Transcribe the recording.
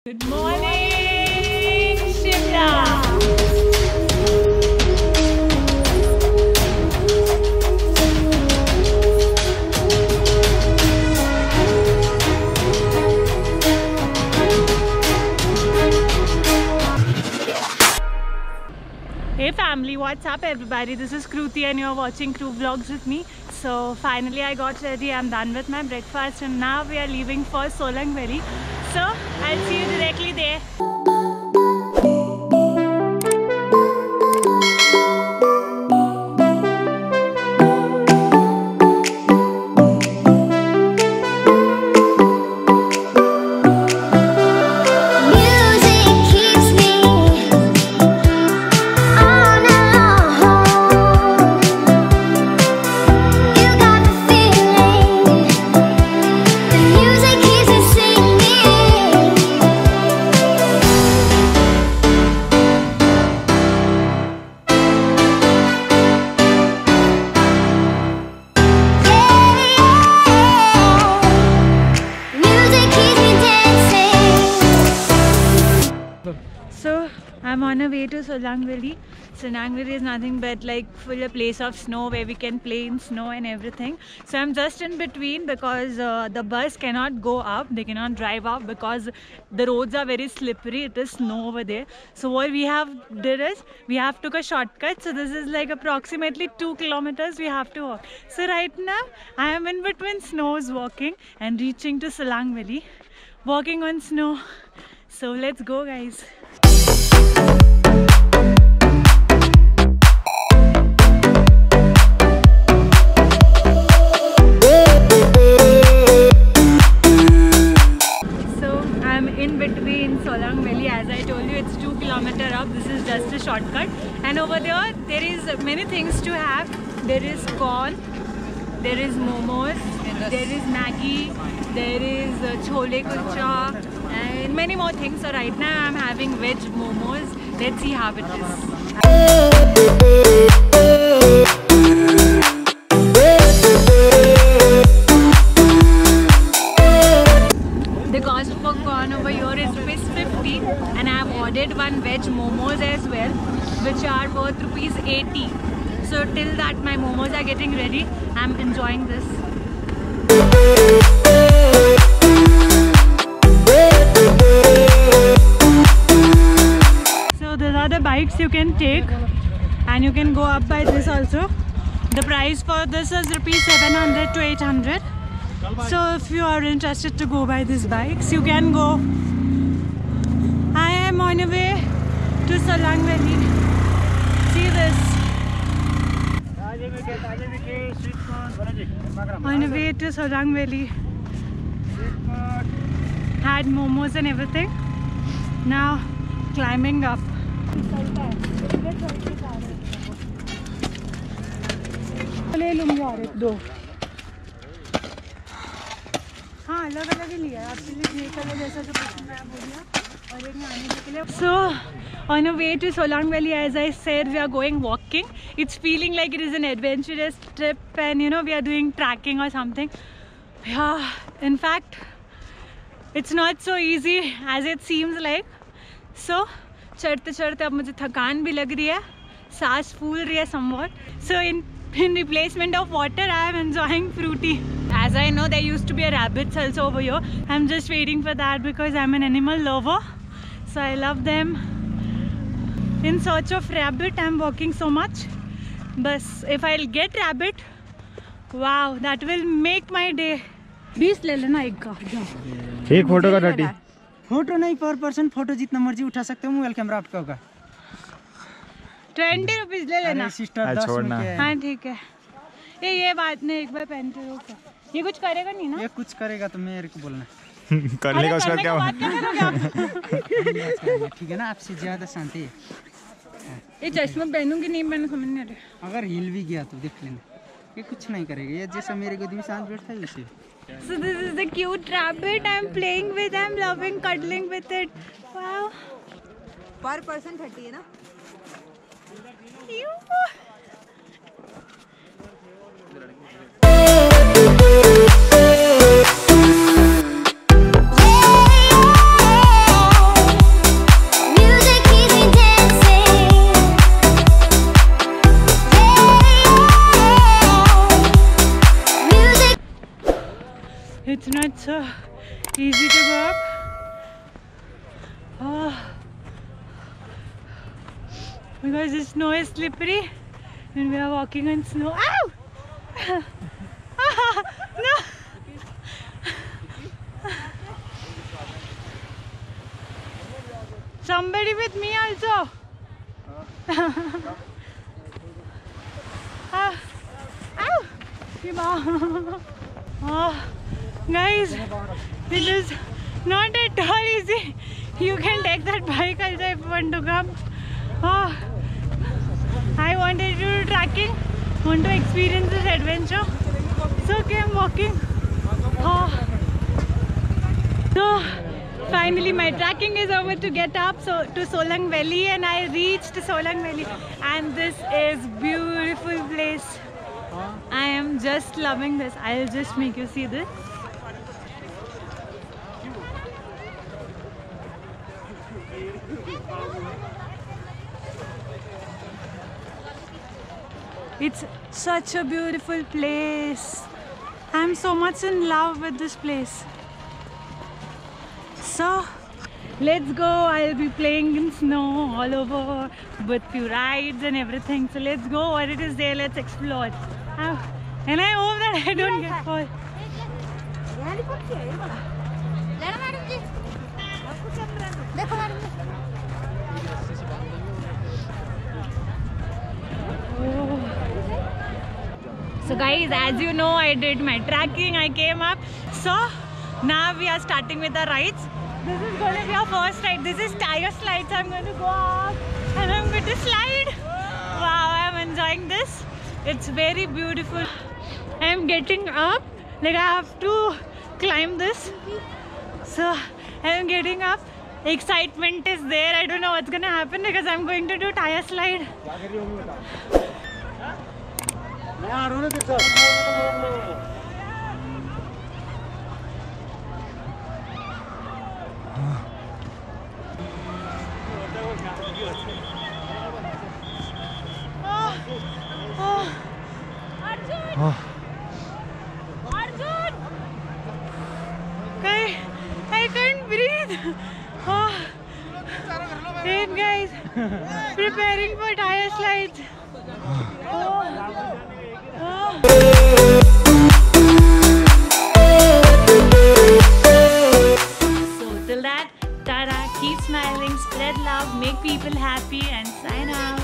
Good morning, Shimla. Hey family, what's up everybody? This is Kruti and you're watching Crew Vlogs with me. So finally I got ready, I'm done with my breakfast and now we are leaving for Solang Valley. So I'll see you directly there. So I'm on a way to Solang Valley. Solang Valley is nothing but like full a place of snow where we can play in snow and everything. So I'm just in between because the bus cannot go up, they cannot drive up because the roads are very slippery, it is snow over there. So what we have did is we have took a shortcut. So this is like approximately 2 kilometers we have to walk. So right now I am in between snows walking and reaching to Solang Valley, walking on snow. So let's go guys. So I'm in between Solang Valley. As I told you, it's 2 kilometers up. This is just a shortcut. And over there is many things to have. There is corn, there is momos, there is Maggi, there is chole kulcha and many more things. So right now I'm having veg momos. Let's see how it is. The cost for corn over here is ₹50 and I have ordered one veg momos as well, which are worth ₹80. So till that my momos are getting ready, I'm enjoying this. So these are the bikes you can take and you can go up by this also. The price for this is ₹700 to 800. So if you are interested to go by these bikes, you can go. I am on a way to Solang Valley. See this. On a way to Solang Valley. Had momos and everything. Now climbing up. ले लूँगी और एक दो. हाँ अलग अलग ही लिया. आपके लिए ये कलर जैसा जो पसंद है वो लिया और एक आने के लिए. So on a way to Solang Valley, as I said, we are going walking. It's feeling like it is an adventurous trip and you know we are doing trekking or something. Yeah, in fact it's not so easy as it seems like. So चढ़ते चढ़ते अब मुझे थकान भी लग रही है, सांस फूल रही है somewhat. So in replacement of water I am enjoying fruity. As I know there used to be a rabbits also over here. I'm just waiting for that because I'm an animal lover. So I love them. In search of rabbit I'm walking so much. But if I'll get rabbit, wow, that will make my day. 20 ले लेना एक का. एक photo का 30. Photo नहीं, पर person photo जितना मर्जी उठा सकते हो. मोबाइल कैमरा आपका होगा. 20 रुपीज ले लेना. सिस्टर 10 छोड़ना. हाँ ठीक है. ये बात नहीं, एक बार पहन के रोका. ये कुछ करेगा नहीं ना? ये कुछ करेगा तो मेरे को बोलना. करने का उसका क्या हुआ? ठीक है ना, आपसे ज्यादा शांति है. ये चश्मा पहनूंगी नहीं, मैंने समझ नहीं आ रहा. अगर हिल भी गया तो देख लेना, ये कुछ नहीं करेगा. ये जैसा मेरे गोदी में शांत बैठता है वैसे. So this is the cute rabbit I'm playing with. I'm loving cuddling with it. Wow. Per person 30 है ना? It's not so easy to go up. Because the snow is slippery and we are walking on snow. Ow! No! Somebody with me also. Ow! Guys, it is not at all easy. You can take that bike also if you want to come. I wanted to do trekking, want to experience this adventure, so okay, I'm walking. So finally my trekking is over to get up to Solang Valley, and I reached Solang Valley, and this is beautiful place. I am just loving this. I'll just make you see this. It's such a beautiful place. I'm so much in love with this place. So let's go. I'll be playing in snow all over with few rides and everything. So let's go. What it is there, let's explore. And I hope that I don't get fall. So guys, as you know, I did my trekking, I came up. So now we are starting with the rides. This is going to be our first ride. This is tire slides. I'm going to go up and I'm going to slide. Wow, I'm enjoying this. It's very beautiful. I'm getting up, like I have to climb this. So I'm getting up. Excitement is there. I don't know what's going to happen because I'm going to do tire slide. I can't breathe. Wait guys, preparing for tire slides. So till that, tada, keep smiling, spread love, make people happy and sign out.